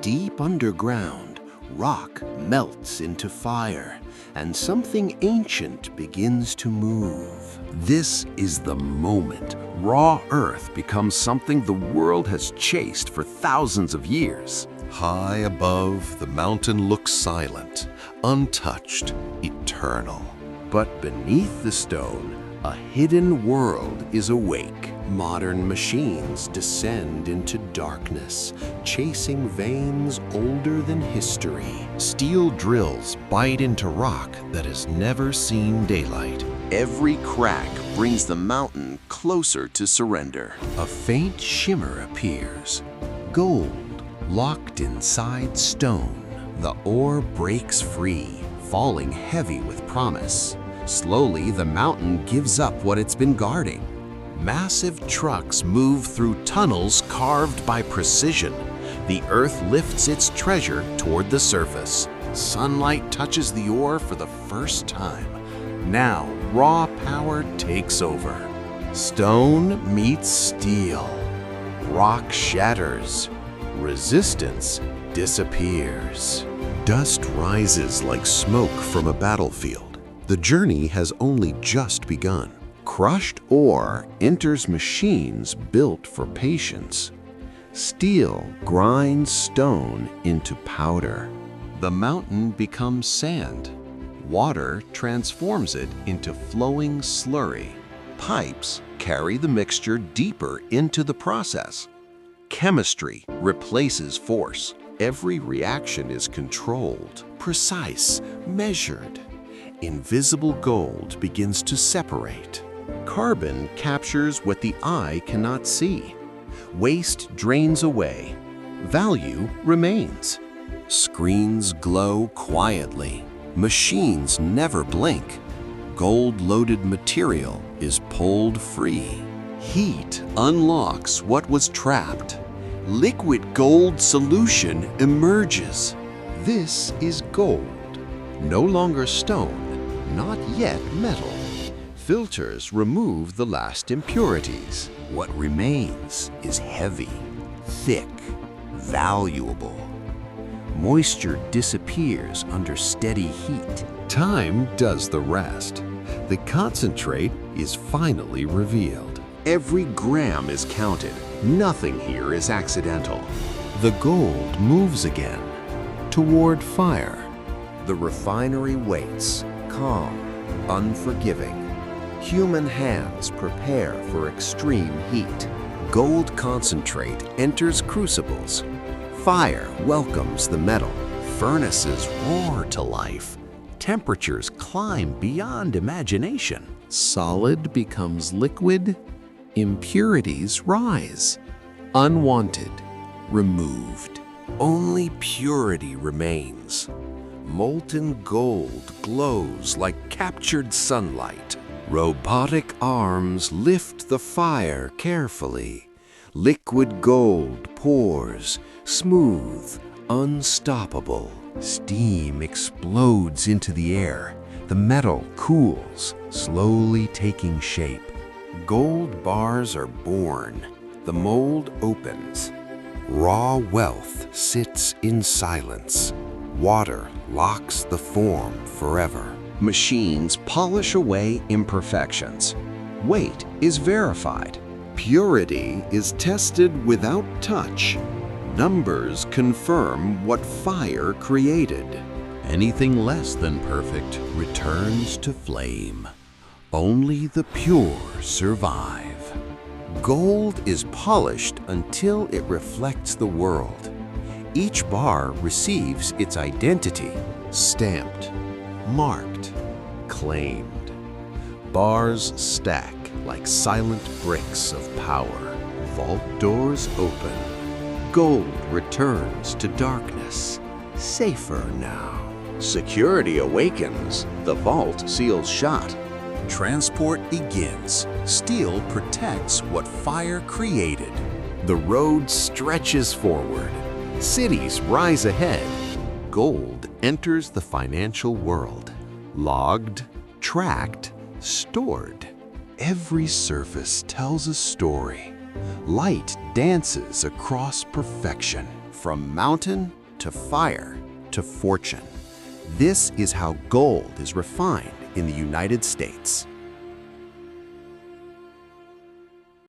Deep underground, rock melts into fire, and something ancient begins to move. This is the moment raw earth becomes something the world has chased for thousands of years. High above, the mountain looks silent, untouched, eternal. But beneath the stone, a hidden world is awake. Modern machines descend into darkness, chasing veins older than history. Steel drills bite into rock that has never seen daylight. Every crack brings the mountain closer to surrender. A faint shimmer appears. Gold, locked inside stone. The ore breaks free, falling heavy with promise. Slowly, the mountain gives up what it's been guarding. Massive trucks move through tunnels carved by precision. The earth lifts its treasure toward the surface. Sunlight touches the ore for the first time. Now, raw power takes over. Stone meets steel. Rock shatters. Resistance disappears. Dust rises like smoke from a battlefield. The journey has only just begun. Crushed ore enters machines built for patience. Steel grinds stone into powder. The mountain becomes sand. Water transforms it into flowing slurry. Pipes carry the mixture deeper into the process. Chemistry replaces force. Every reaction is controlled, precise, measured. Invisible gold begins to separate. Carbon captures what the eye cannot see. Waste drains away. Value remains. Screens glow quietly. Machines never blink. Gold-loaded material is pulled free. Heat unlocks what was trapped. Liquid gold solution emerges. This is gold. No longer stone, not yet metal. Filters remove the last impurities. What remains is heavy, thick, valuable. Moisture disappears under steady heat. Time does the rest. The concentrate is finally revealed. Every gram is counted. Nothing here is accidental. The gold moves again, toward fire. The refinery waits, calm, unforgiving. Human hands prepare for extreme heat. Gold concentrate enters crucibles. Fire welcomes the metal. Furnaces roar to life. Temperatures climb beyond imagination. Solid becomes liquid. Impurities rise. Unwanted, removed. Only purity remains. Molten gold glows like captured sunlight. Robotic arms lift the fire carefully. Liquid gold pours, smooth, unstoppable. Steam explodes into the air. The metal cools, slowly taking shape. Gold bars are born. The mold opens. Raw wealth sits in silence. Water locks the form forever. Machines polish away imperfections. Weight is verified. Purity is tested without touch. Numbers confirm what fire created. Anything less than perfect returns to flame. Only the pure survive. Gold is polished until it reflects the world. Each bar receives its identity, stamped, marked, claimed. Bars stack like silent bricks of power. Vault doors open. Gold returns to darkness, safer now. Security awakens. The vault seals shut. Transport begins. Steel protects what fire created. The road stretches forward. Cities rise ahead. Gold enters the financial world. Logged, tracked, stored. Every surface tells a story. Light dances across perfection. From mountain to fire to fortune. This is how gold is refined in the United States.